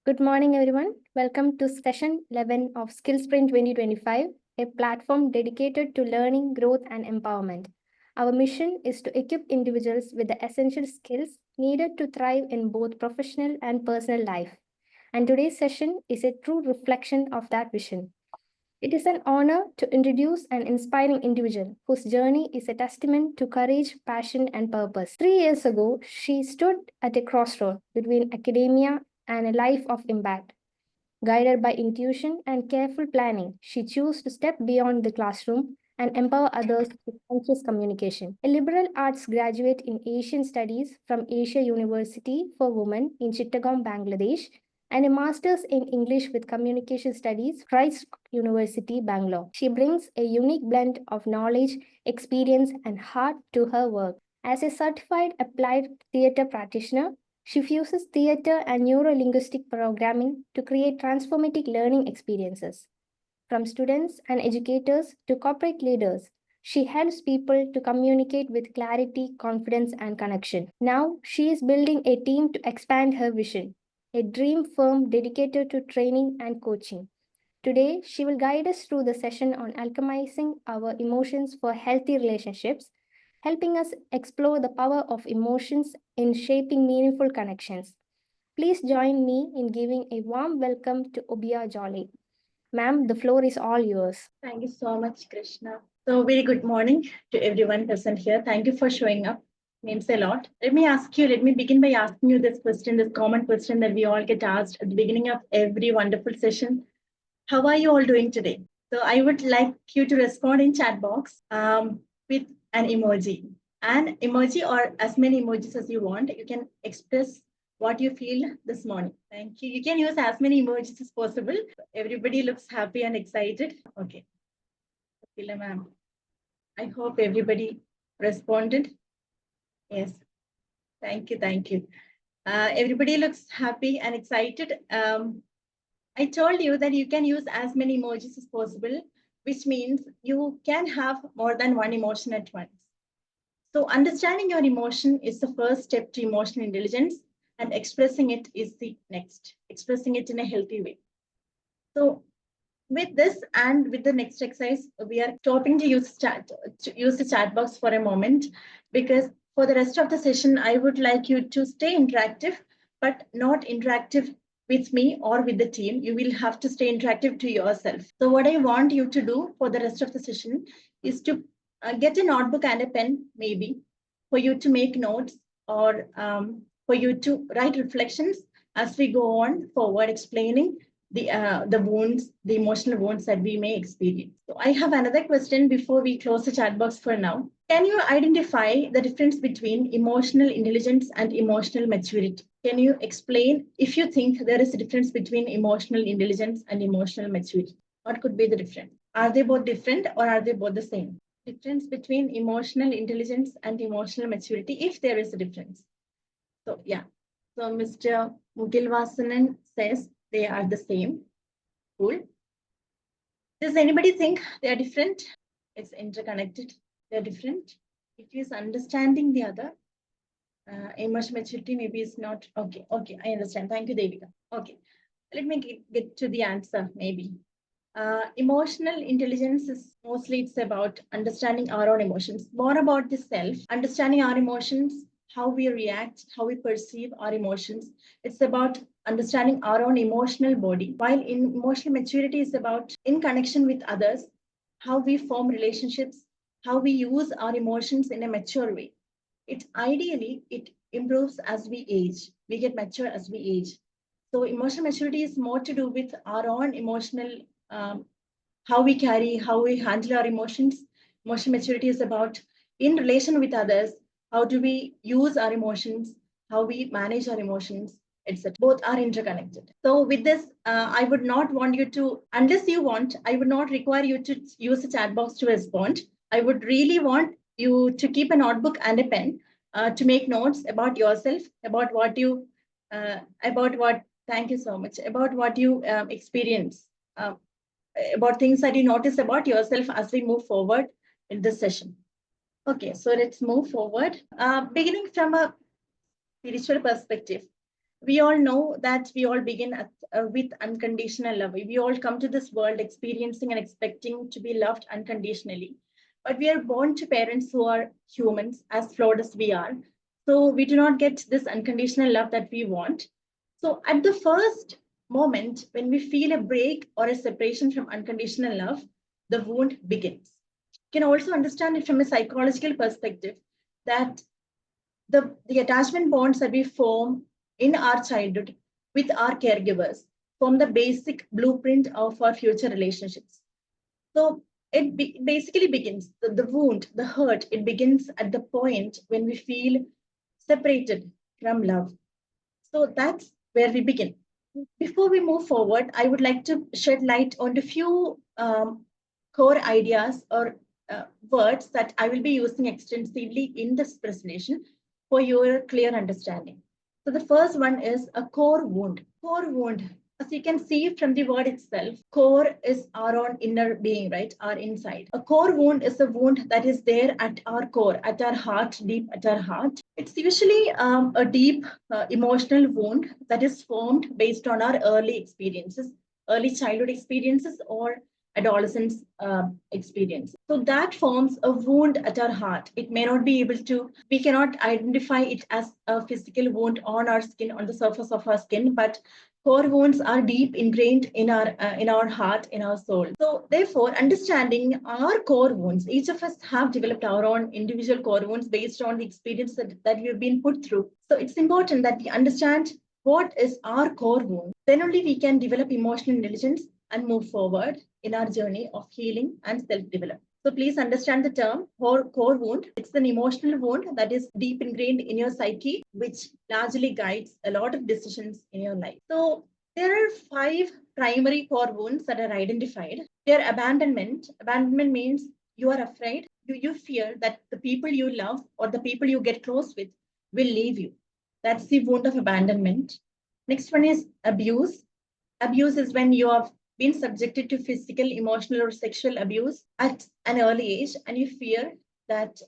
Good morning, everyone. Welcome to session 11 of Skill Sprint 2025, a platform dedicated to learning, growth, and empowerment. Our mission is to equip individuals with the essential skills needed to thrive in both professional and personal life. And today's session is a true reflection of that vision. It is an honor to introduce an inspiring individual whose journey is a testament to courage, passion, and purpose. 3 years ago, she stood at a crossroad between academia and a life of impact. Guided by intuition and careful planning, she chose to step beyond the classroom and empower others with conscious communication. A liberal arts graduate in Asian Studies from Asia University for Women in Chittagong, Bangladesh, and a master's in English with Communication Studies, Christ University, Bangalore. She brings a unique blend of knowledge, experience, and heart to her work. As a certified applied theater practitioner, she fuses theater and neuro-linguistic programming to create transformative learning experiences. From students and educators to corporate leaders, she helps people to communicate with clarity, confidence, and connection. Now, she is building a team to expand her vision, a dream firm dedicated to training and coaching. Today, she will guide us through the session on alchemizing our emotions for healthy relationships, helping us explore the power of emotions in shaping meaningful connections. Please join me in giving a warm welcome to Obiya Jolly. Ma'am, the floor is all yours. Thank you so much, Krishna. So, very good morning to everyone present here. Thank you for showing up. Means a lot. Let me begin by asking you this question, this common question that we all get asked at the beginning of every wonderful session. How are you all doing today? So, I would like you to respond in chat box with an emoji. An emoji or as many emojis as you want. You can express what you feel this morning. Thank you. You can use as many emojis as possible. Everybody looks happy and excited. Okay. Akila ma'am. I hope everybody responded. Yes. Thank you. Thank you. Everybody looks happy and excited. I told you that you can use as many emojis as possible, which means you can have more than one emotion at once. So understanding your emotion is the first step to emotional intelligence, and expressing it is the next, expressing it in a healthy way. So with this and with the next exercise, we are stopping to use the chat box for a moment, because for the rest of the session, I would like you to stay interactive, but not interactive with me or with the team. You will have to stay interactive to yourself. So what I want you to do for the rest of the session is to get a notebook and a pen, maybe, for you to make notes or for you to write reflections as we go on forward, explaining the wounds, the emotional wounds that we may experience. So I have another question before we close the chat box for now. Can you identify the difference between emotional intelligence and emotional maturity? Can you explain if you think there is a difference between emotional intelligence and emotional maturity? What could be the difference? Are they both different or are they both the same? Difference between emotional intelligence and emotional maturity, if there is a difference. So yeah. So Mr. Mugilvasanan says they are the same. Cool. Does anybody think they are different? It's interconnected. They're different. It is understanding the other. Emotional maturity maybe is not. Okay, I understand. Thank you, Devika. Okay, let me get to the answer maybe. Emotional intelligence is mostly it's about understanding our own emotions, more about the self, understanding our emotions, how we react, how we perceive our emotions. It's about understanding our own emotional body, while in emotional maturity is about in connection with others, how we form relationships, how we use our emotions in a mature way. It improves as we age. We get mature as we age. So emotional maturity is more to do with our own emotional, how we carry, how we handle our emotions. Emotional maturity is about in relation with others, how do we use our emotions, how we manage our emotions, etc. Both are interconnected. So with this, I would not want you to, unless you want, I would not require you to use the chat box to respond. I would really want you to keep a notebook and a pen to make notes about yourself, about what you, thank you so much, about what you experience, about things that you notice about yourself as we move forward in this session. Okay, so let's move forward. Beginning from a spiritual perspective, we all know that we all begin with unconditional love. We all come to this world experiencing and expecting to be loved unconditionally. But we are born to parents who are humans, as flawed as we are. So we do not get this unconditional love that we want. So at the first moment, when we feel a break or a separation from unconditional love, the wound begins. You can also understand it from a psychological perspective that the attachment bonds that we form in our childhood with our caregivers form the basic blueprint of our future relationships. So basically begins, the wound, the hurt, it begins at the point when we feel separated from love. So that's where we begin. Before we move forward, I would like to shed light on a few core ideas or words that I will be using extensively in this presentation for your clear understanding. So the first one is a core wound. Core wound, as you can see from the word itself, core is our own inner being, right? Our inside. A core wound is a wound that is there at our core, at our heart, deep at our heart. It's usually a deep emotional wound that is formed based on our early experiences, early childhood experiences, or adolescence experience. So that forms a wound at our heart. It may not be able to, we cannot identify it as a physical wound on our skin, on the surface of our skin, but core wounds are deep ingrained in our heart, in our soul. So therefore, understanding our core wounds, each of us have developed our own individual core wounds based on the experience that we've been put through. So it's important that we understand what is our core wound. Then only we can develop emotional intelligence and move forward in our journey of healing and self-development. So please understand the term core wound. It's an emotional wound that is deep ingrained in your psyche, which largely guides a lot of decisions in your life. So there are 5 primary core wounds that are identified. They're abandonment. Abandonment means you are afraid, you fear that the people you love or the people you get close with will leave you. That's the wound of abandonment. Next one is abuse. Abuse is when you have been subjected to physical, emotional, or sexual abuse at an early age, and you fear that,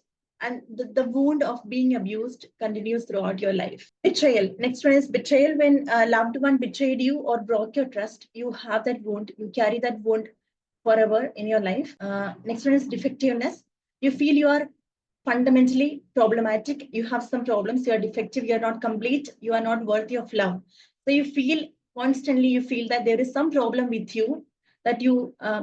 and the wound of being abused continues throughout your life. Betrayal. Next one is betrayal. When a loved one betrayed you or broke your trust, you have that wound, you carry that wound forever in your life. Next one is defectiveness. You feel you are fundamentally problematic, you have some problems, you are defective, you are not complete, you are not worthy of love. So you feel constantly, you feel that there is some problem with you, that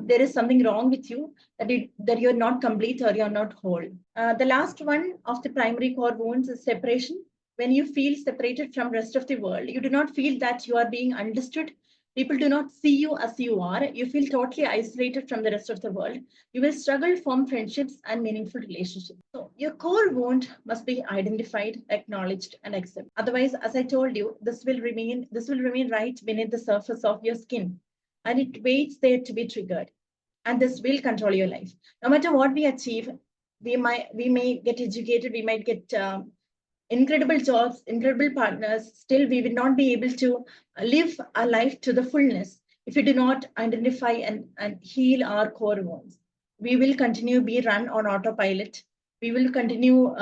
there is something wrong with you, that you're not complete or you're not whole. The last one of the primary core wounds is separation. When you feel separated from rest of the world, you do not feel that you are being understood. People do not see you as you are. You feel totally isolated from the rest of the world. You will struggle to form friendships and meaningful relationships. So your core wound must be identified, acknowledged, and accepted. Otherwise, as I told you, this will remain right beneath the surface of your skin, and it waits there to be triggered. And this will control your life. No matter what we achieve, we may get educated, we might get incredible jobs, incredible partners, still we will not be able to live our life to the fullness if we do not identify and heal our core wounds. We will continue be run on autopilot. We will continue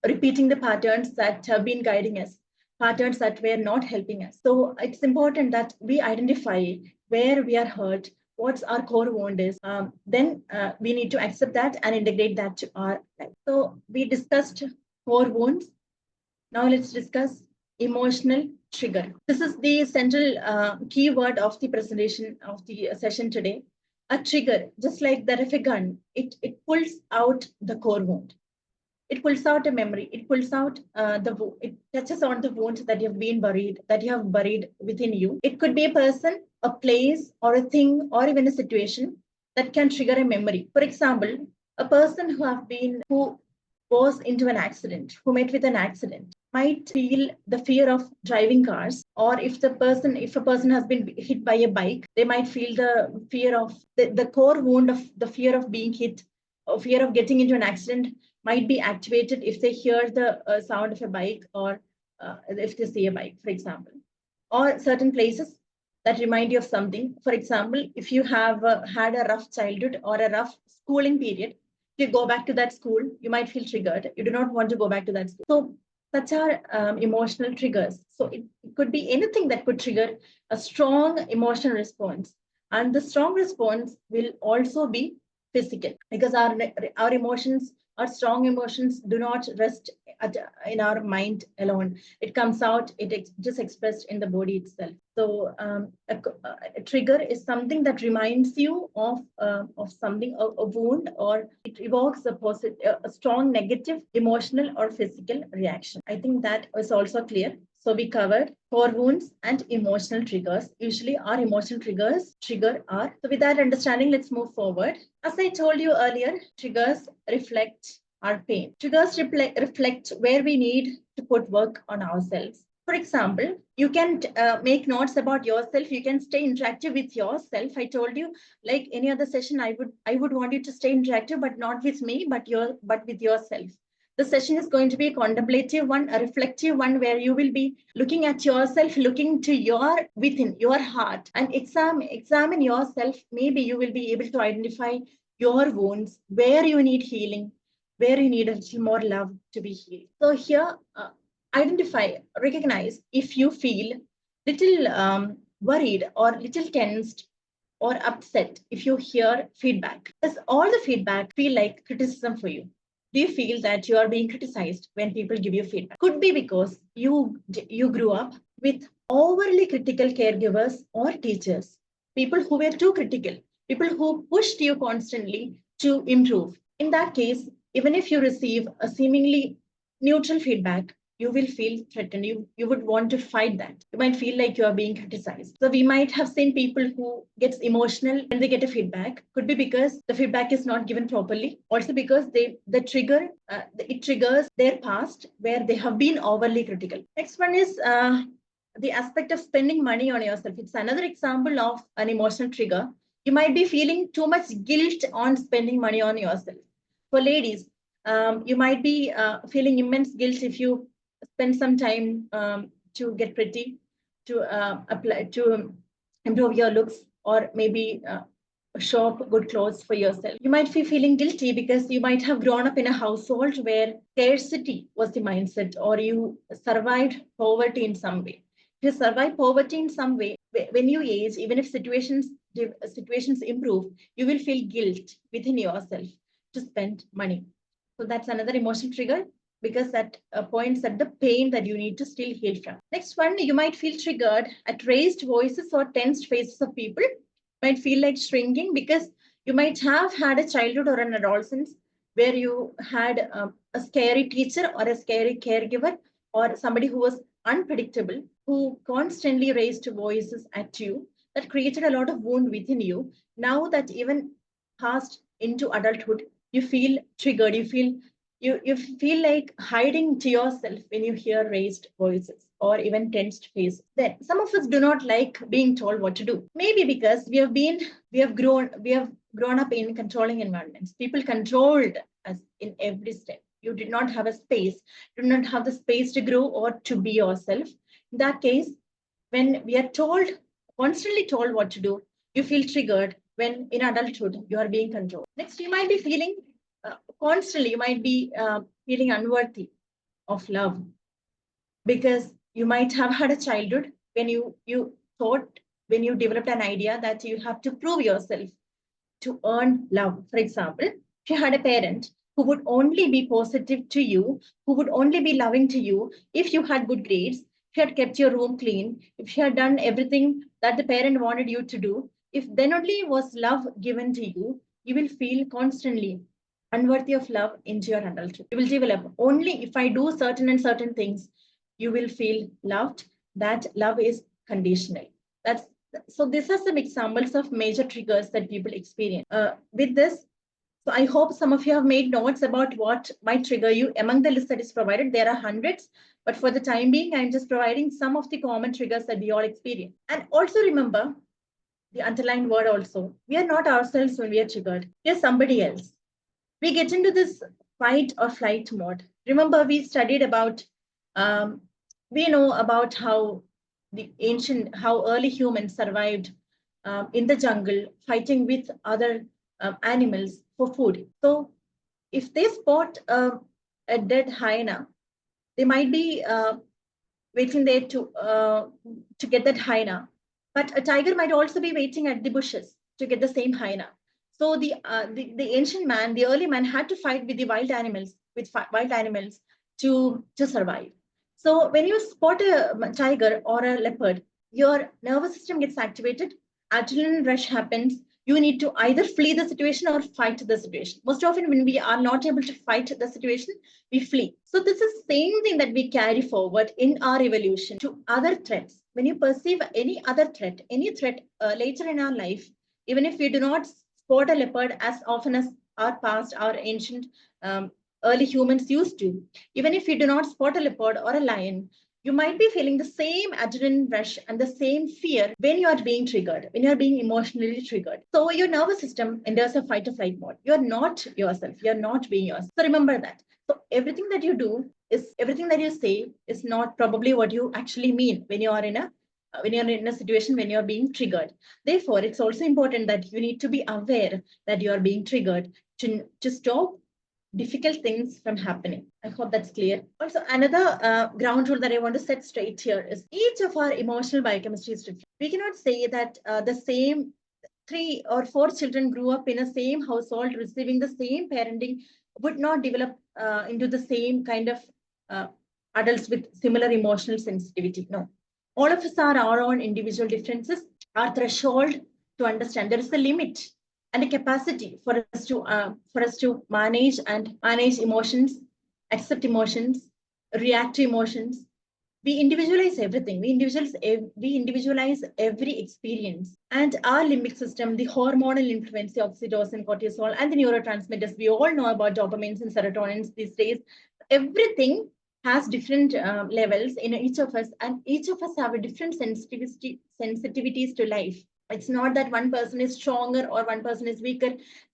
repeating the patterns that have been guiding us, patterns that were not helping us. So it's important that we identify where we are hurt, what's our core wound is. Then we need to accept that and integrate that to our life. So we discussed core wounds. Now let's discuss emotional trigger. This is the central keyword of the presentation of the session today. A trigger, just like that of a gun, it pulls out the core wound. It pulls out a memory. It pulls out it touches on the wound that you have buried within you. It could be a person, a place, or a thing, or even a situation that can trigger a memory. For example, a person who was into an accident, who met with an accident, might feel the fear of driving cars, or if a person has been hit by a bike, they might feel the fear of the core wound of the fear of being hit, or fear of getting into an accident might be activated if they hear the sound of a bike, or if they see a bike, for example, or certain places that remind you of something. For example, if you have had a rough childhood or a rough schooling period, if you go back to that school, you might feel triggered. You do not want to go back to that school. So such are emotional triggers. So it could be anything that could trigger a strong emotional response. And the strong response will also be physical, because our emotions, our strong emotions do not rest in our mind alone. It comes out, just expressed in the body itself. So a trigger is something that reminds you of something, a wound, or it evokes a strong negative emotional or physical reaction. I think that was also clear. So we covered core wounds and emotional triggers. Usually our emotional triggers trigger our. So with that understanding, let's move forward. As I told you earlier, triggers reflect our pain. Triggers reflect where we need to put work on ourselves. For example, you can make notes about yourself. You can stay interactive with yourself. I told you, like any other session, I would want you to stay interactive, but not with me, but with yourself. The session is going to be a contemplative one, a reflective one, where you will be looking at yourself, looking to your within your heart, and examine yourself. Maybe you will be able to identify your wounds, where you need healing, where you need a little more love to be healed. So here, identify, recognize if you feel little worried or little tensed or upset if you hear feedback. Does all the feedback feel like criticism for you? Do you feel that you are being criticized when people give you feedback? Could be because you grew up with overly critical caregivers or teachers, people who were too critical, people who pushed you constantly to improve. In that case, even if you receive a seemingly neutral feedback, you will feel threatened. You would want to fight that. You might feel like you are being criticized. So we might have seen people who gets emotional when they get a feedback. Could be because the feedback is not given properly. Also because it triggers their past where they have been overly critical. Next one is the aspect of spending money on yourself. It's another example of an emotional trigger. You might be feeling too much guilt on spending money on yourself. For ladies, you might be feeling immense guilt if you spend some time to get pretty, to apply, to improve your looks, or maybe shop good clothes for yourself. You might be feeling guilty because you might have grown up in a household where scarcity was the mindset, or you survived poverty in some way. If you survive poverty in some way, when you age, even if situations improve, you will feel guilt within yourself to spend money. So that's another emotional trigger, because that points at the pain that you need to still heal from. Next one, you might feel triggered at raised voices or tensed faces of people. Might feel like shrinking because you might have had a childhood or an adolescence where you had a scary teacher or a scary caregiver, or somebody who was unpredictable, who constantly raised voices at you, that created a lot of wound within you. Now that even passed into adulthood, you feel triggered, you feel like hiding to yourself when you hear raised voices or even tensed faces. Then some of us do not like being told what to do. Maybe because we have grown up in controlling environments. People controlled us in every step. You did not have a space, you did not have the space to grow or to be yourself. In that case, when we are constantly told what to do, you feel triggered when in adulthood you are being controlled. Next, you might be feeling constantly, you might be feeling unworthy of love, because you might have had a childhood when you thought, when you developed an idea that you have to prove yourself to earn love. For example, if you had a parent who would only be positive to you, who would only be loving to you if you had good grades, if you had kept your room clean, if you had done everything that the parent wanted you to do, if then only was love given to you, you will feel constantly unworthy of love into your adulthood. You will develop only if I do certain and certain things, you will feel loved. That love is conditional. That's so these are some examples of major triggers that people experience. With this, so I hope some of you have made notes about what might trigger you. Among the list that is provided, there are hundreds, but for the time being, I'm just providing some of the common triggers that we all experience. And also remember the underlined word also. We are not ourselves when we are triggered. We are somebody else. We get into this fight or flight mode. Remember, we studied about, we know about how how early humans survived in the jungle, fighting with other animals for food. So if they spot a dead hyena, They might be waiting there to get that hyena, but a tiger might also be waiting at the bushes to get the same hyena. So the ancient man, the early man, had to fight with the wild animals, to survive. So when you spot a tiger or a leopard, your nervous system gets activated, adrenaline rush happens. You need to either flee the situation or fight the situation. Most often, when we are not able to fight the situation, we flee. So this is the same thing that we carry forward in our evolution to other threats. When you perceive any other threat, any threat later in our life, even if we do not spot a leopard as often as our past, our ancient early humans used to, even if you do not spot a leopard or a lion, you might be feeling the same adrenaline rush and the same fear when you are being triggered, when you are being emotionally triggered. So your nervous system enters a fight or flight mode. You're not yourself. You're not being yourself. So remember that. So everything that you do is everything that you say is not probably what you actually mean when you are in a situation when you're being triggered. Therefore, it's also important that you need to be aware that you are being triggered to stop difficult things from happening. I hope that's clear. Also, another ground rule that I want to set straight here is each of our emotional biochemistry is different. We cannot say that the same 3 or 4 children grew up in a same household receiving the same parenting would not develop into the same kind of uh, adults with similar emotional sensitivity. No, all of us are our own individual differences. Our threshold to understand there is a limit and a capacity for us to manage emotions, accept emotions, react to emotions. We individualize everything. We individualize every experience, and our limbic system, the hormonal influence, the oxytocin, cortisol, and the neurotransmitters. We all know about dopamines and serotonins these days. Everything has different levels in each of us, and each of us have a different sensitivities to life. It's not that one person is stronger or one person is weaker.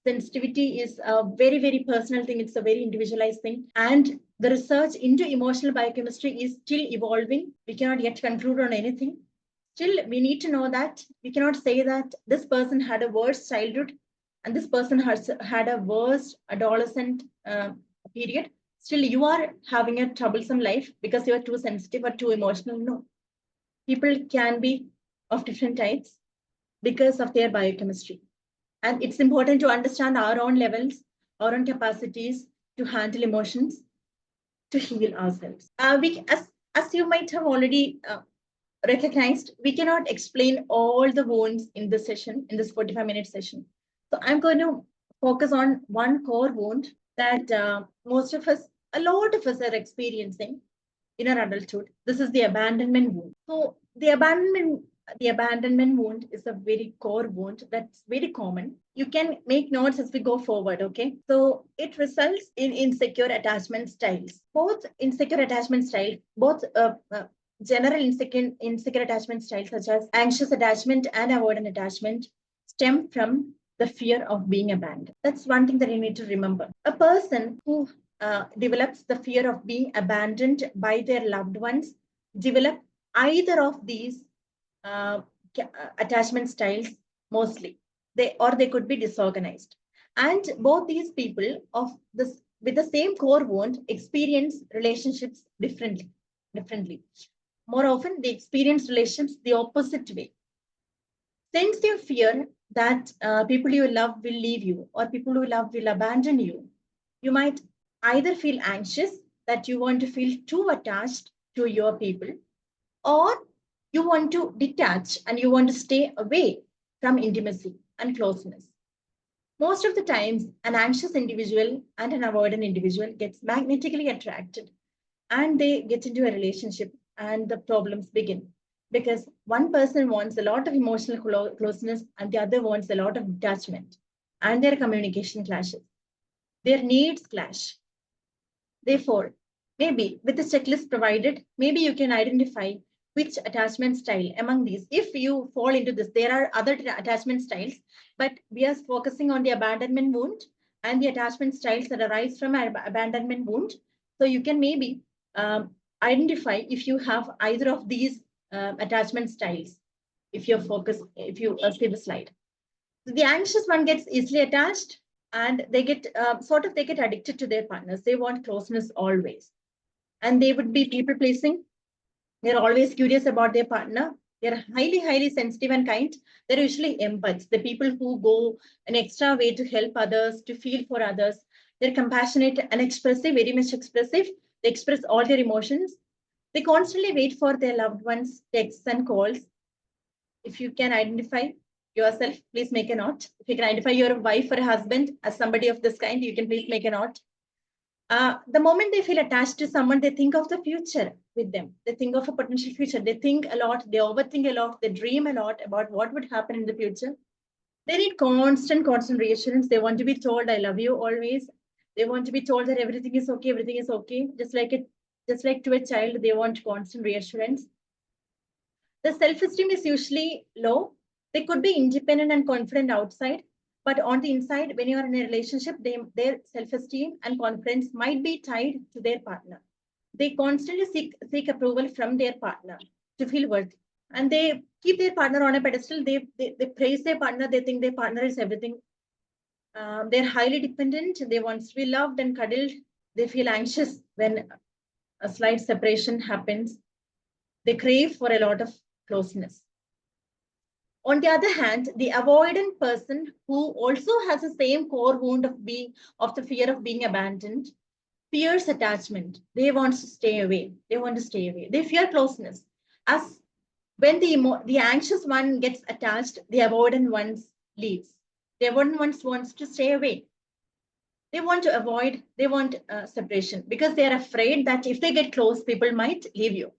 Sensitivity is a very, very personal thing. It's a very individualized thing. And the research into emotional biochemistry is still evolving. We cannot yet conclude on anything. Still, we need to know that we cannot say that this person had a worse childhood and this person has had a worse adolescent period. Still, you are having a troublesome life because you are too sensitive or too emotional. No. People can be of different types because of their biochemistry. And it's important to understand our own levels, our own capacities to handle emotions, to heal ourselves. As you might have already recognized, we cannot explain all the wounds in this session, in this 45-minute session. So I'm going to focus on one core wound that a lot of us are experiencing in our adulthood. This is the abandonment wound. So the abandonment wound is a very core wound that's very common. You can make notes as we go forward, okay? So it results in insecure attachment styles. Both insecure attachment styles, both general insecure attachment styles such as anxious attachment and avoidant attachment stem from the fear of being abandoned. That's one thing that you need to remember. A person who develops the fear of being abandoned by their loved ones develop either of these attachment styles mostly. They could be disorganized. And both these people of this with the same core wound experience relationships differently. More often, they experience relationships the opposite way. Since you fear that people you love will leave you or people you love will abandon you, you might either feel anxious that you want to feel too attached to your people, or you want to detach and you want to stay away from intimacy and closeness. Most of the times, an anxious individual and an avoidant individual gets magnetically attracted and they get into a relationship and the problems begin because one person wants a lot of emotional closeness and the other wants a lot of detachment, and their communication clashes, their needs clash. Therefore, maybe with the checklist provided, maybe you can identify which attachment style among these. If you fall into this, there are other attachment styles, but we are focusing on the abandonment wound and the attachment styles that arise from abandonment wound. So you can maybe identify if you have either of these attachment styles. If you see the slide, so the anxious one gets easily attached, and they get they get addicted to their partners. They want closeness always. and they would be people pleasing. They're always curious about their partner. They're highly, highly sensitive and kind. They're usually empaths, the people who go an extra way to help others, to feel for others. They're compassionate and expressive, very much expressive. They express all their emotions. They constantly wait for their loved ones' texts and calls. If you can identify yourself, please make a note. If you can identify your wife or husband as somebody of this kind, you can please make a note. The moment they feel attached to someone, they think of the future with them. They think of a potential future. They think a lot. They overthink a lot. They dream a lot about what would happen in the future. They need constant reassurance. They want to be told, "I love you" always. They want to be told that everything is okay. Everything is okay. Just like to a child, they want constant reassurance. The self-esteem is usually low. They could be independent and confident outside, but on the inside, when you are in a relationship, their self-esteem and confidence might be tied to their partner. They constantly seek approval from their partner to feel worthy. And they keep their partner on a pedestal. They praise their partner. They think their partner is everything. They're highly dependent. They want to be loved and cuddled. They feel anxious when a slight separation happens. They crave for a lot of closeness. On the other hand, the avoidant person who also has the same core wound of the fear of being abandoned, fears attachment. They want to stay away. They want to stay away. They fear closeness. As when the anxious one gets attached, the avoidant one leaves. The avoidant one wants to stay away. They want to avoid. They want separation because they are afraid that if they get close, people might leave you.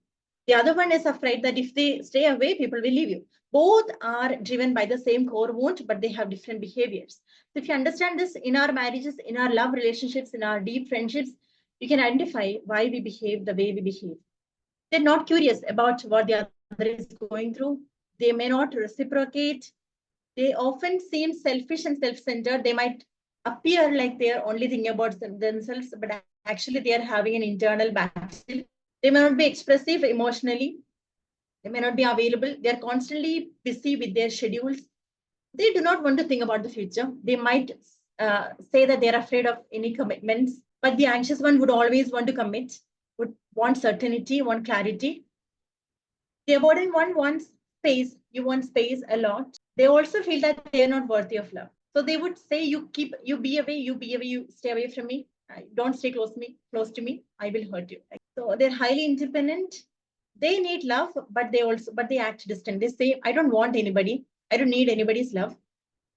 The other one is afraid that if they stay away, people will leave you. Both are driven by the same core wound, but they have different behaviors. So if you understand this in our marriages, in our love relationships, in our deep friendships, you can identify why we behave the way we behave. They're not curious about what the other is going through. They may not reciprocate. They often seem selfish and self-centered. They might appear like they are only thinking about themselves, but actually they are having an internal battle. They may not be expressive emotionally. They may not be available. They are constantly busy with their schedules. They do not want to think about the future. They might say that they're afraid of any commitments, but the anxious one would always want to commit, would want certainty, want clarity. The avoidant one wants space. You want space a lot. They also feel that they're not worthy of love. So they would say, you be away, you stay away from me. Don't stay close to me. I will hurt you. So they're highly independent. They need love, but they act distant. They say, I don't want anybody. I don't need anybody's love.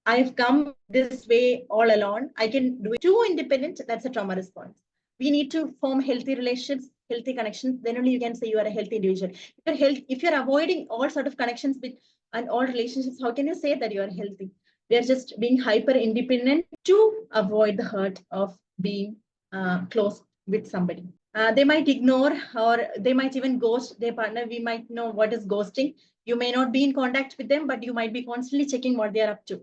I've come this way all alone. I can do it. Too independent, that's a trauma response. We need to form healthy relationships, healthy connections. Then only you can say you are a healthy individual. If you're avoiding all sort of connections and all relationships, how can you say that you are healthy? They're just being hyper independent to avoid the hurt of being close with somebody. They might ignore or they might even ghost their partner. We might know what is ghosting. You may not be in contact with them, but you might be constantly checking what they are up to.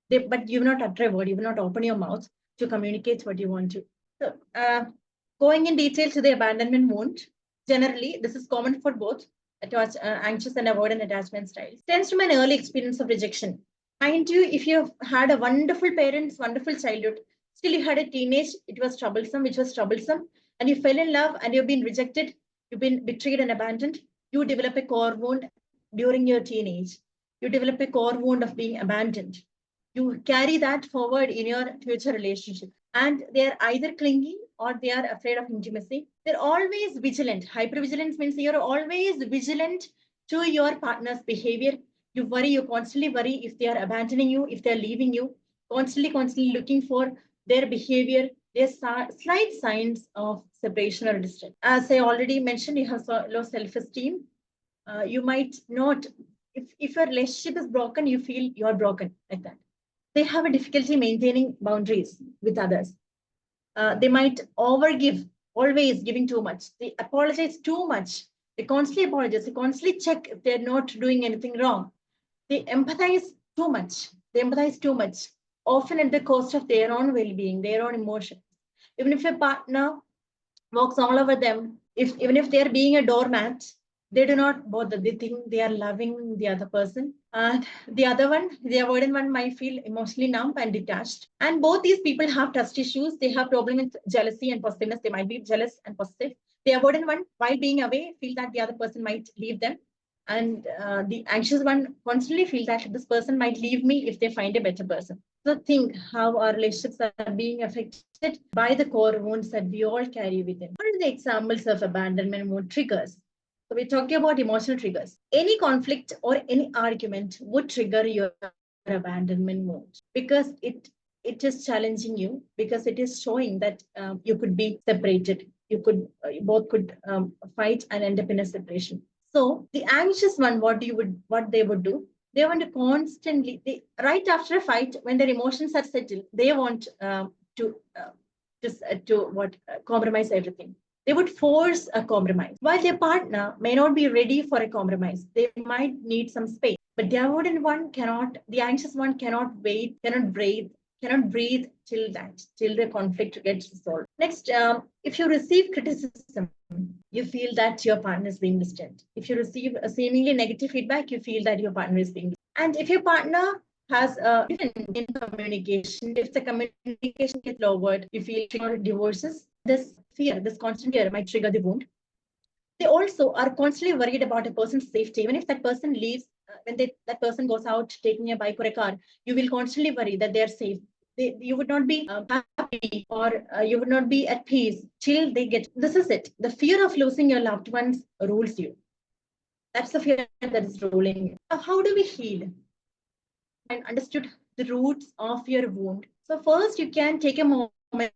But you will not utter a word. You will not open your mouth to communicate what you want to. So, going in detail to the abandonment wound, generally, this is common for both anxious and avoidant attachment styles. Tends to an early experience of rejection. Mind you, if you've had a wonderful parents, wonderful childhood, still you had a teenage, which was troublesome, and you fell in love and you've been rejected, you've been betrayed and abandoned, you develop a core wound during your teenage. You develop a core wound of being abandoned. You carry that forward in your future relationship. And they're either clingy or they are afraid of intimacy. They're always vigilant. Hypervigilance means you're always vigilant to your partner's behavior. You constantly worry if they are abandoning you, if they're leaving you, constantly looking for their behavior. There's slight signs of separation or distance. As I already mentioned, you have low self-esteem. You might not, if your relationship is broken, you feel you're broken like that. They have a difficulty maintaining boundaries with others. They might overgive, always giving too much. They apologize too much. They constantly apologize. They constantly check if they're not doing anything wrong. They empathize too much. Often at the cost of their own well-being, their own emotions. Even if a partner walks all over them, even if they're being a doormat, they do not bother. They think they are loving the other person. The other one, the avoidant one, might feel emotionally numb and detached. And both these people have trust issues. They have problem with jealousy and possessiveness. They might be jealous and possessive. The avoidant one, while being away, feel that the other person might leave them. And the anxious one constantly feel that this person might leave me if they find a better person. So think how our relationships are being affected by the core wounds that we all carry within. What are the examples of abandonment wound triggers? So we're talking about emotional triggers. Any conflict or any argument would trigger your abandonment wound because it is challenging you, because it is showing that you could be separated. You both could fight and end up in a separation. So the anxious one, what they would do, they want to constantly, right after a fight, when their emotions are settled, they want to compromise everything. They would force a compromise. While their partner may not be ready for a compromise, they might need some space. But the avoidant one cannot, the anxious one cannot wait, cannot breathe till the conflict gets resolved. Next, if you receive criticism, you feel that your partner is being distant. If you receive a seemingly negative feedback, you feel that your partner is being distant. And if your partner has a in communication, if the communication gets lowered, you feel divorces, this fear, this constant fear might trigger the wound. They also are constantly worried about a person's safety. Even if that person leaves, that person goes out taking a bike or a car, you will constantly worry that they are safe. You would not be happy, or you would not be at peace till they get. This is it. The fear of losing your loved ones rules you. That's the fear that is ruling you. How do we heal and understood the roots of your wound? So first, you can take a moment,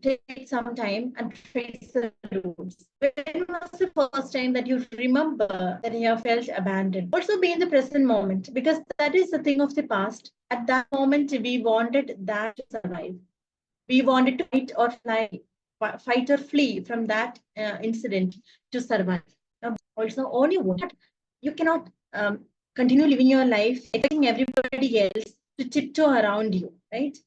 take some time and trace the roots. When was the first time that you remember that you have felt abandoned? Also be in the present moment, because that is the thing of the past. At that moment, we wanted that to survive. We wanted to fight or flee from that incident to survive. Also, on your wound, you cannot continue living your life expecting everybody else to tiptoe around you, right?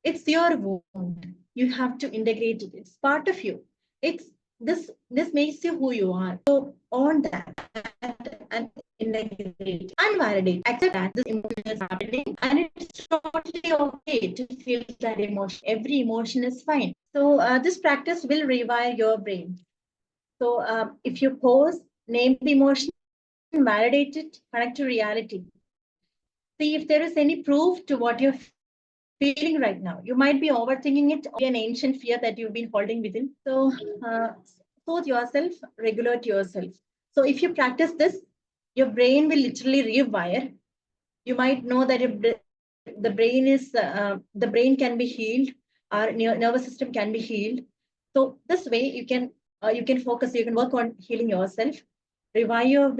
It's your wound. You have to integrate it. It's part of you. It's this makes you who you are. So on that and integrate and validate. Accept that this emotion is happening, and it's totally okay to feel that emotion. Every emotion is fine. So this practice will rewire your brain. So if you pause, name the emotion, validate it, connect to reality. See if there is any proof to what you're feeling right now. You might be overthinking it, or an ancient fear that you've been holding within. So soothe yourself, regulate yourself. So if you practice this, your brain will literally rewire. You might know that the brain can be healed, our nervous system can be healed. So this way you can focus, you can work on healing yourself, rewire your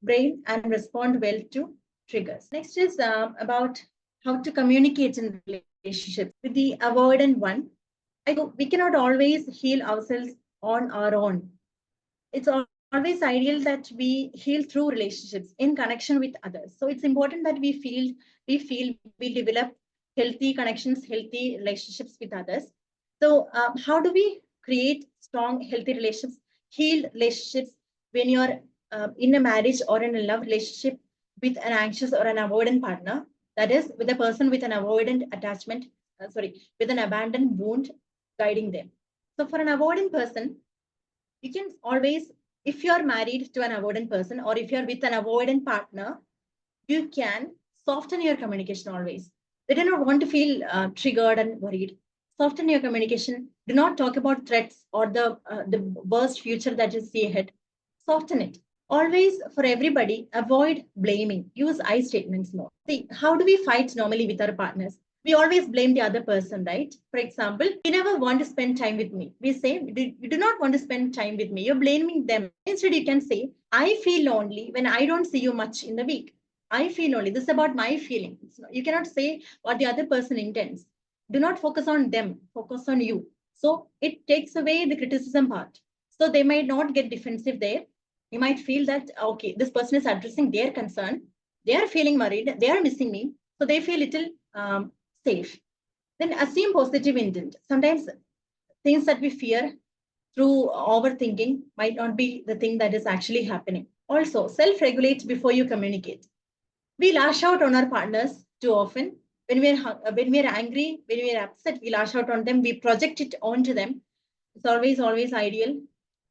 brain, and respond well to triggers. Next is about how to communicate in relationships with the avoidant one. We cannot always heal ourselves on our own. It's always ideal that we heal through relationships in connection with others. So it's important that we develop healthy connections, healthy relationships with others. So how do we create strong, healthy relationships, healed relationships when you're in a marriage or in a love relationship with an anxious or an avoidant partner? That is, with a person with an avoidant attachment, with an abandoned wound guiding them. So for an avoidant person, you can always, if you're married to an avoidant person, or if you're with an avoidant partner, you can soften your communication always. They do not want to feel triggered and worried. Soften your communication. Do not talk about threats or the worst future that you see ahead. Soften it. Always, for everybody, avoid blaming. Use I statements more. See, how do we fight normally with our partners? We always blame the other person, right? For example, you never want to spend time with me. We say, you do not want to spend time with me. You're blaming them. Instead, you can say, I feel lonely when I don't see you much in the week. I feel lonely. This is about my feeling. You cannot say what the other person intends. Do not focus on them. Focus on you. So it takes away the criticism part. So they might not get defensive there. You might feel that, okay, this person is addressing their concern. They are feeling worried. They are missing me. So they feel little safe. Then assume positive intent. Sometimes things that we fear through overthinking might not be the thing that is actually happening. Also, self-regulate before you communicate. We lash out on our partners too often. When we are angry, when we are upset, we lash out on them. We project it onto them. It's always ideal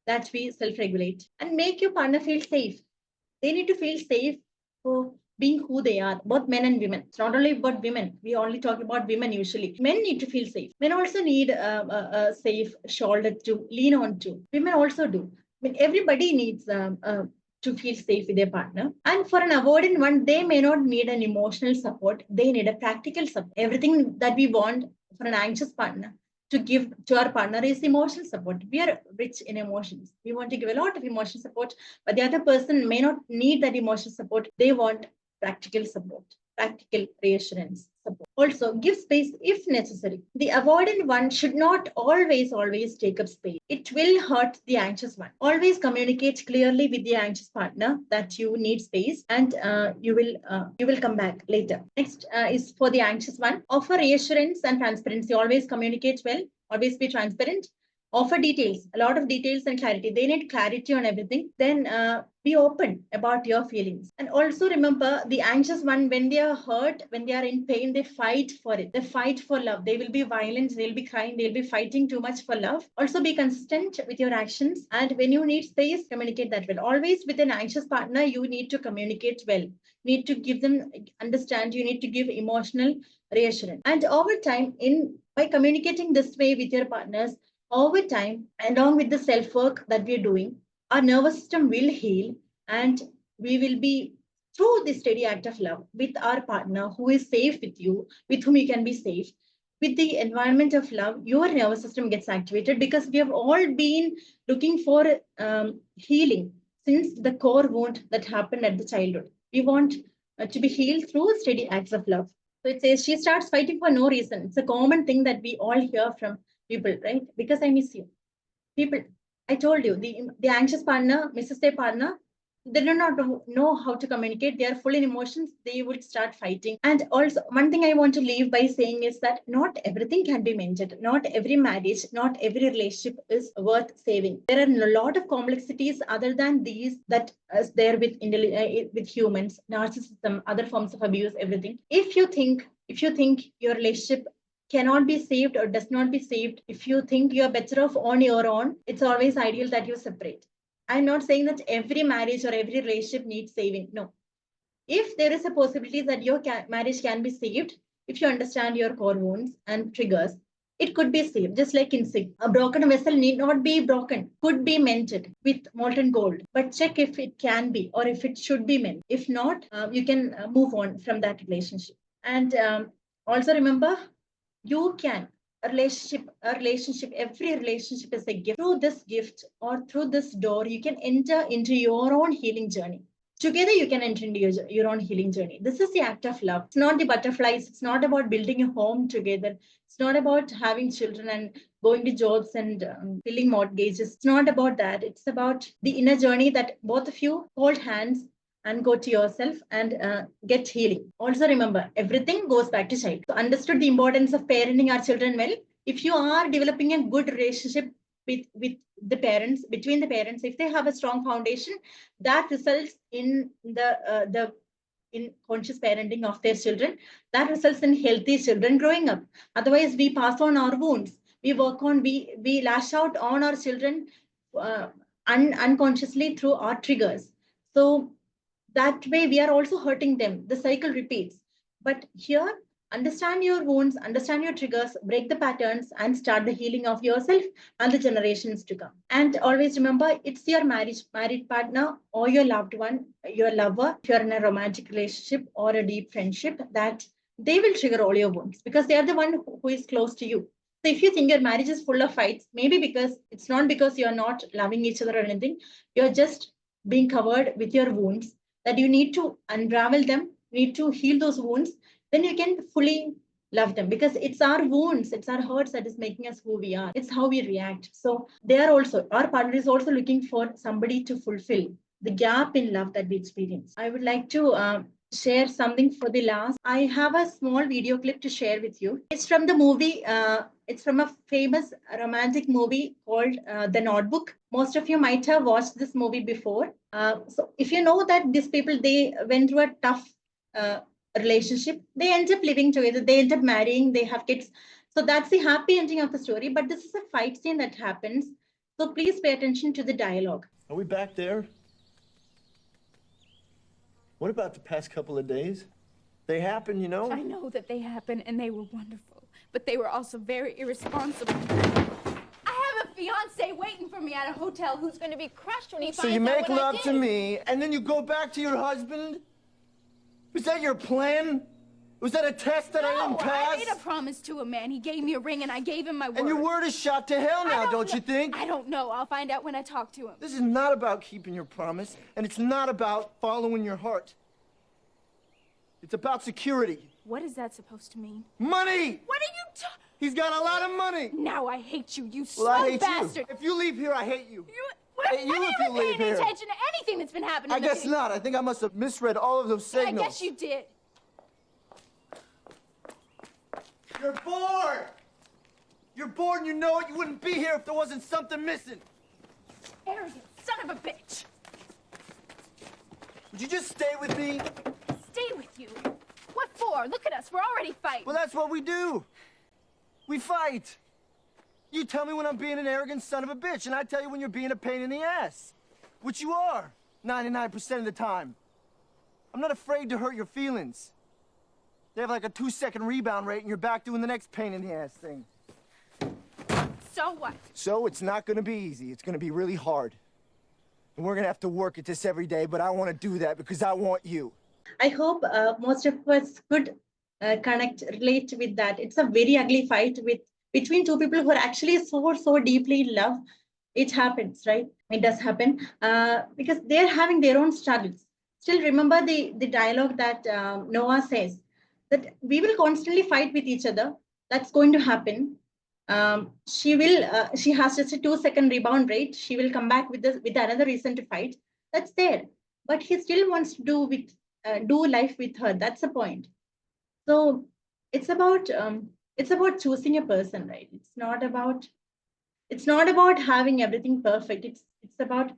that we self-regulate and make your partner feel safe. They need to feel safe for being who they are, both men and women. It's not only about women. We only talk about women usually. Men need to feel safe. Men also need a safe shoulder to lean on to. Women also do. I mean, everybody needs to feel safe with their partner. And for an avoidant one, they may not need an emotional support. They need a practical support. Everything that we want for an anxious partner to give to our partner is emotional support. We are rich in emotions. We want to give a lot of emotional support, but the other person may not need that emotional support. They want practical support, practical reassurance support. Also, give space if necessary. The avoidant one should not always take up space. It will hurt the anxious one. Always communicate clearly with the anxious partner that you need space, and you will come back later. Next is for the anxious one. Offer reassurance and transparency. Always communicate well. Always be transparent. Offer details, a lot of details and clarity. They need clarity on everything. Then be open about your feelings. And also remember, the anxious one, when they are hurt, when they are in pain, they fight for it. They fight for love. They will be violent. They'll be crying. They'll be fighting too much for love. Also be consistent with your actions. And when you need space, communicate that well. Always with an anxious partner, you need to communicate well. Need to give them understand. You need to give emotional reassurance. And over time, in by communicating this way with your partners, over time, along with the self work that we're doing, our nervous system will heal, and we will be through the steady act of love with our partner who is safe with you, with whom you can be safe. With the environment of love, your nervous system gets activated because we have all been looking for healing since the core wound that happened at the childhood. We want to be healed through steady acts of love. So it says she starts fighting for no reason. It's a common thing that we all hear from people, right? Because I miss you. People, I told you, the anxious partner misses their partner. They do not know how to communicate. They are full in emotions. They would start fighting. And also, one thing I want to leave by saying is that not everything can be mended. Not every marriage, not every relationship is worth saving. There are a lot of complexities other than these that is there with humans, narcissism, other forms of abuse, everything. If you think your relationship cannot be saved or does not be saved, if you think you're better off on your own, it's always ideal that you separate. I'm not saying that every marriage or every relationship needs saving. No. If there is a possibility that your marriage can be saved, if you understand your core wounds and triggers, it could be saved. Just like in sick, a broken vessel need not be broken, could be mended with molten gold. But check if it can be or if it should be mended. If not, you can move on from that relationship. And also remember, you can a relationship, every relationship is a gift. Through this gift or through this door, you can enter into your own healing journey. Together you can enter into your own healing journey. This is the act of love. It's not the butterflies. It's not about building a home together. It's not about having children and going to jobs and filling mortgages. It's not about that. It's about the inner journey that both of you hold hands and go to yourself and get healing. Also remember, everything goes back to child. So understood the importance of parenting our children well. If you are developing a good relationship with the parents, between the parents, if they have a strong foundation, that results in the in conscious parenting of their children, that results in healthy children growing up. Otherwise, we pass on our wounds. We work on, we lash out on our children unconsciously through our triggers. So that way we are also hurting them. The cycle repeats. But here, understand your wounds, understand your triggers, break the patterns, and start the healing of yourself and the generations to come. And always remember, it's your married partner or your loved one, your lover, if you're in a romantic relationship or a deep friendship, that they will trigger all your wounds because they are the one who is close to you. So if you think your marriage is full of fights, maybe because it's not because you're not loving each other or anything, you're just being covered with your wounds that you need to unravel them, need to heal those wounds, then you can fully love them because it's our wounds, it's our hurts that is making us who we are. It's how we react. So they are also, our partner is also looking for somebody to fulfill the gap in love that we experience. I would like to share something for the last. I have a small video clip to share with you. It's from the movie, it's from a famous romantic movie called The Notebook. Most of you might have watched this movie before. So if you know that these people, they went through a tough relationship, they end up living together, they end up marrying, they have kids. So that's the happy ending of the story, but this is a fight scene that happens. So please pay attention to the dialogue. Are we back there? What about the past couple of days? They happen, you know? I know that they happened and they were wonderful, but they were also very irresponsible. I have a fiance waiting for me at a hotel who's going to be crushed when he So finds you out make what I love did. to me, and then you go back to your husband? Was that your plan? Was that a test that I didn't pass? I made a promise to a man. He gave me a ring and I gave him my word. And your word is shot to hell now, don't you think? I don't know. I'll find out when I talk to him. This is not about keeping your promise, and it's not about following your heart. It's about security. What is that supposed to mean? Money! What are you talking? He's got a lot of money! Now I hate you, you Well, I slow hate bastard. you. If you leave here, I hate you. Have Hey, you you if ever you leave paid here. attention to anything that's been happening? I in the guess city? not. I think I must have misread all of those signals. I guess you did. You're bored! You're bored and you know it. You wouldn't be here if there wasn't something missing. Arrogant son of a bitch. Would you just stay with me? Stay with you. What for? Look at us. We're already fighting. Well, that's what we do. We fight. You tell me when I'm being an arrogant son of a bitch, and I tell you when you're being a pain in the ass. Which you are, 99% of the time. I'm not afraid to hurt your feelings. They have like a 2-second rebound rate, and you're back doing the next pain in the ass thing. So what? So it's not gonna be easy. It's gonna be really hard. And we're gonna have to work at this every day, but I wanna do that because I want you. I hope most of us could relate with that. It's a very ugly fight between two people who are actually so deeply in love. It happens, right? It does happen because they're having their own struggles. Still remember the dialogue that Noah says, that we will constantly fight with each other. That's going to happen. She has just a 2-second rebound rate. She will come back with another reason to fight. That's there. But he still wants to do life with her. That's the point. So it's about choosing a person, right? It's not about having everything perfect. It's about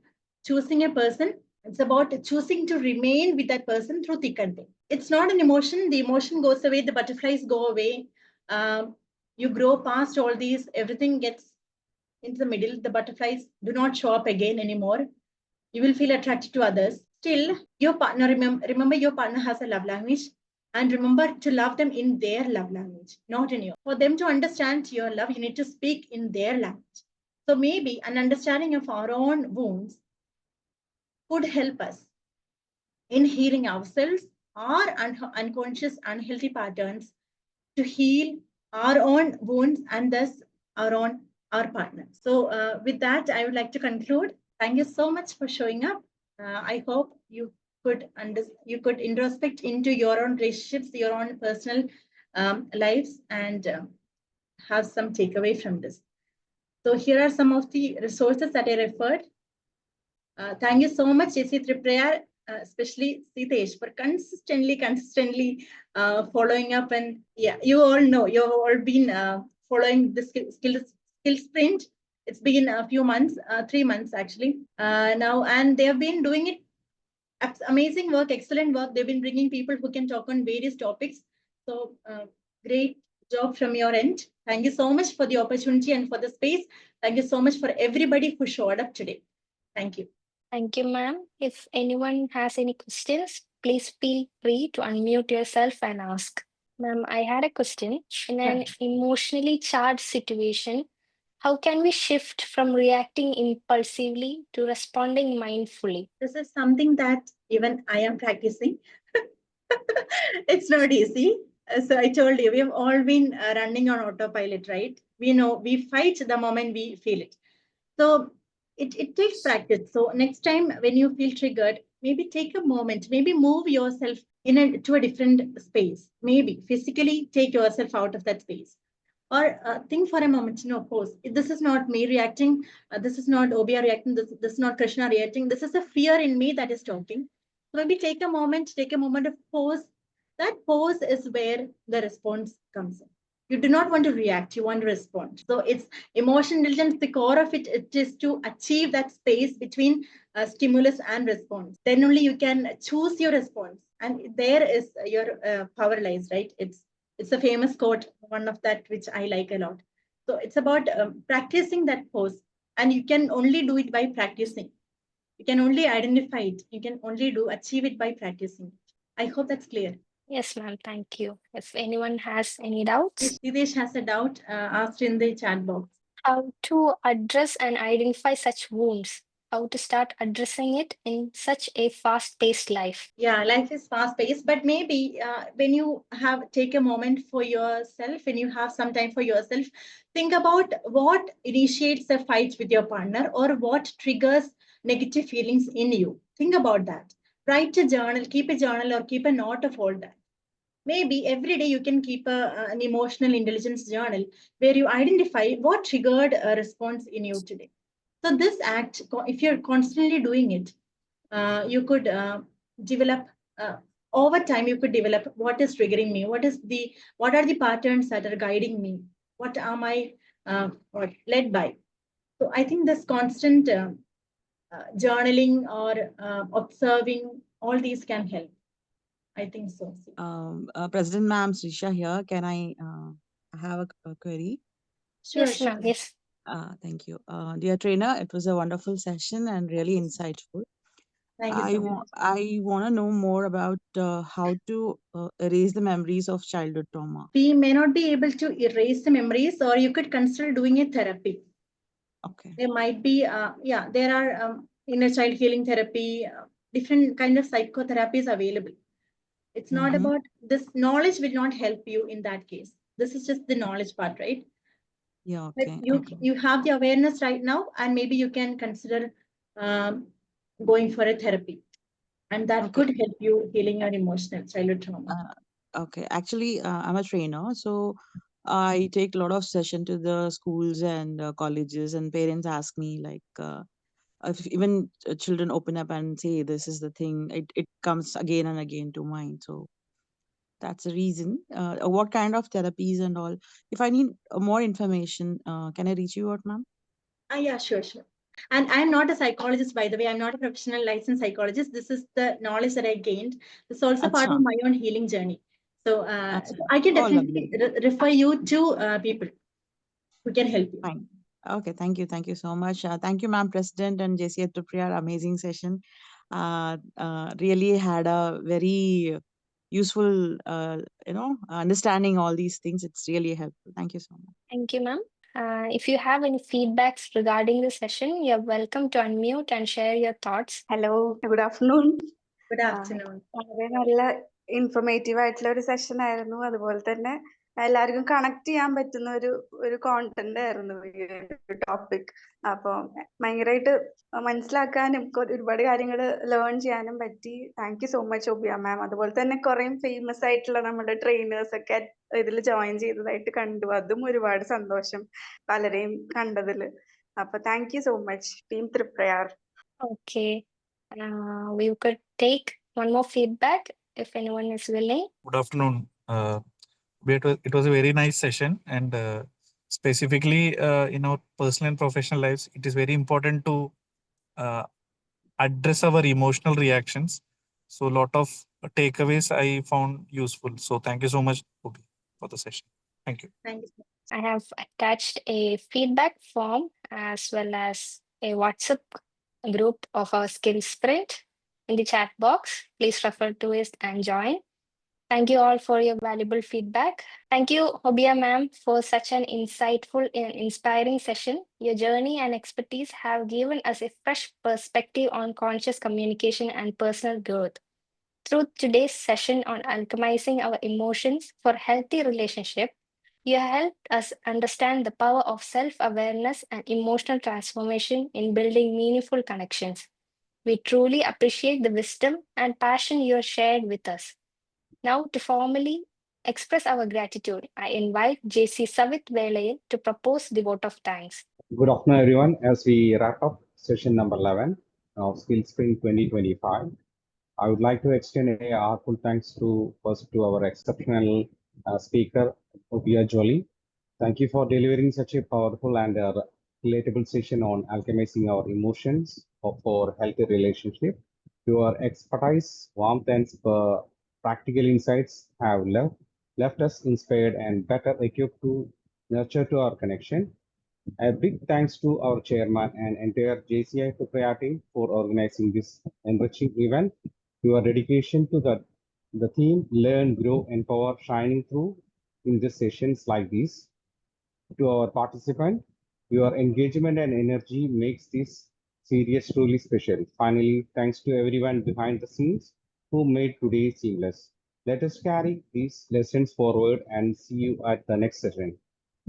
choosing a person. It's about choosing to remain with that person through thick and thin. It's not an emotion. The emotion goes away. The butterflies go away. You grow past all these. Everything gets into the middle. The butterflies do not show up again anymore. You will feel attracted to others. Still, your partner, remember your partner has a love language, and remember to love them in their love language, not in yours. For them to understand your love, you need to speak in their language. So maybe an understanding of our own wounds could help us in healing ourselves, our unconscious unhealthy patterns, to heal our own wounds and thus our partner. So with that, I would like to conclude. Thank you so much for showing up. I hope you could introspect into your own relationships, your own personal lives, and have some takeaway from this. So here are some of the resources that I referred. Thank you so much, JCI Triprayar, especially Sitesh, for consistently following up. And yeah, you all know, you've all been following the skill sprint. It's been a few months, 3 months actually now, and they have been doing it. Amazing work, excellent work. They've been bringing people who can talk on various topics. So great job from your end. Thank you so much for the opportunity and for the space. Thank you so much for everybody who showed up today. Thank you. Thank you, ma'am. If anyone has any questions, please feel free to unmute yourself and ask. Ma'am, I had a question. In an emotionally charged situation, how can we shift from reacting impulsively to responding mindfully? This is something that even I am practicing. It's not easy. So I told you, we have all been running on autopilot, right? We know we fight the moment we feel it. So it takes practice. So next time when you feel triggered, maybe take a moment, maybe move yourself to a different space. Maybe physically take yourself out of that space. Or think for a moment, pause. This is not me reacting. This is not Obiya reacting. This is not Krishna reacting. This is a fear in me that is talking. So maybe take a moment of pause. That pause is where the response comes in. You do not want to react, you want to respond. So it's emotion intelligence, the core of it is to achieve that space between stimulus and response. Then only you can choose your response. And there is your power lies, right? It's It's a famous quote, one of that which I like a lot. So it's about practicing that pose, and you can only do it by practicing. You can only identify it. You can only achieve it by practicing. I hope that's clear. Yes, ma'am. Thank you. If anyone has any doubts, Sidesh has a doubt asked in the chat box. how to address and identify such wounds, how to start addressing it in such a fast-paced life. Yeah, life is fast paced, but maybe when you take a moment for yourself, when you have some time for yourself, think about what initiates a fight with your partner or what triggers negative feelings in you. Think about that. Write a journal, keep a journal, or keep a note of all that. Maybe every day you can keep an emotional intelligence journal where you identify what triggered a response in you today. So this act, if you're constantly doing it, you could develop over time. You could develop what is triggering me, what are the patterns that are guiding me, what am I led by. So I think this constant journaling or observing, all these can help. I think so. President Ma'am, Srisha here. Can I have a query? Sure, Yes, ma'am. Yes. Thank Thank you. Dear trainer, it was a wonderful session and really insightful. you so much. I want to know more about how to erase the memories of childhood trauma. We may not be able to erase the memories, or you could consider doing a therapy. Okay. There might be, there are inner child healing therapy, different kind of psychotherapies available. It's not about this knowledge will not help you in that case. This is just the knowledge part, right? Yeah, But okay. you have the awareness right now, and maybe you can consider um, going for a therapy, and that could help you healing your emotional childhood trauma. Okay. Actually, I'm a trainer, so I take a lot of session to the schools and colleges, and parents ask me like, if even children open up and say this is the thing, it comes again and again to mind. So that's the reason. What kind of therapies and all? If I need more information, can I reach you out, ma'am? Yeah, sure. And I'm not a psychologist, by the way. I'm not a professional licensed psychologist. This is the knowledge that I gained. This is also part of my own healing journey. So I can definitely refer you to people who can help you. Fine. Okay, thank you. Thank you so much. Thank you, ma'am, President and JCI Triprayar. Amazing session. Really had a very useful, understanding all these things. It's really helpful. Thank you so much. Thank you, ma'am. If you have any feedbacks regarding the session, you're welcome to unmute and share your thoughts. Hello, good afternoon. Good afternoon. വളരെ നല്ല informative ആയിട്ടുള്ള ഒരു session ആയിരുന്നു. അതുപോലെ തന്നെ എല്ലാവർക്കും connect ചെയ്യാൻ പറ്റുന്ന ഒരു കോണ്ടന്റ് ആയിരുന്നു ഈ ഒരു ടോപ്പിക്. അപ്പം ഭയങ്കരമായിട്ട് മനസ്സിലാക്കാനും ഒരുപാട് കാര്യങ്ങൾ ലേൺ ചെയ്യാനും പറ്റി. താങ്ക് യു സോ മച്ച് ഒബിയ മാം. അതുപോലെ തന്നെ കുറെ ഫേമസ് ആയിട്ടുള്ള നമ്മുടെ ട്രെയിനേഴ്സ് ഒക്കെ ഇതിൽ ജോയിൻ ചെയ്തതായിട്ട് കണ്ടു. അതും ഒരുപാട് സന്തോഷം പലരെയും കണ്ടതിൽ. അപ്പൊ thank you so much team Triprayar. Okay. We could take one more feedback if anyone is willing. Good afternoon. It was a very nice session, and specifically in our personal and professional lives, it is very important to address our emotional reactions. So a lot of takeaways I found useful. So thank you so much, Obi, for the session. Thank you. Thank you. I have attached a feedback form as well as a WhatsApp group of our skill sprint in the chat box. Please refer to it and join. Thank you all for your valuable feedback. Thank you, Obiya ma'am, for such an insightful and inspiring session. Your journey and expertise have given us a fresh perspective on conscious communication and personal growth. Through today's session on alchemizing our emotions for healthy relationship, you helped us understand the power of self-awareness and emotional transformation in building meaningful connections. We truly appreciate the wisdom and passion you have shared with us. Now, to formally express our gratitude, I invite JC Savit Vele to propose the vote of thanks. Good afternoon, everyone. As we wrap up session number 11 of Skill Spring 2025, I would like to extend a heartfelt thanks first to our exceptional speaker, Obiya Jolly. Thank you for delivering such a powerful and relatable session on alchemizing our emotions for healthy relationship. Your expertise, warmth, and practical insights have left left us inspired and better equipped to nurture to our connection. A big thanks to our chairman and entire JCI Triprayar team for organizing this enriching event. Your dedication to the theme Learn, Grow, Empower shining through in the sessions like these. To our participant, your engagement and energy makes this series truly special. Finally, thanks to everyone behind the scenes who made today seamless. Let us carry these lessons forward and see you at the next session.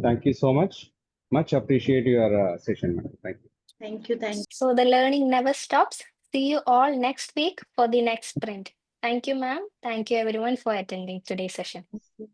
Thank you so much. Much appreciate your session, madam. Thank you. Thank you. Thank So the learning never stops. See you all next week for the next sprint. Thank you, ma'am. Thank you, everyone, for attending today's session. you.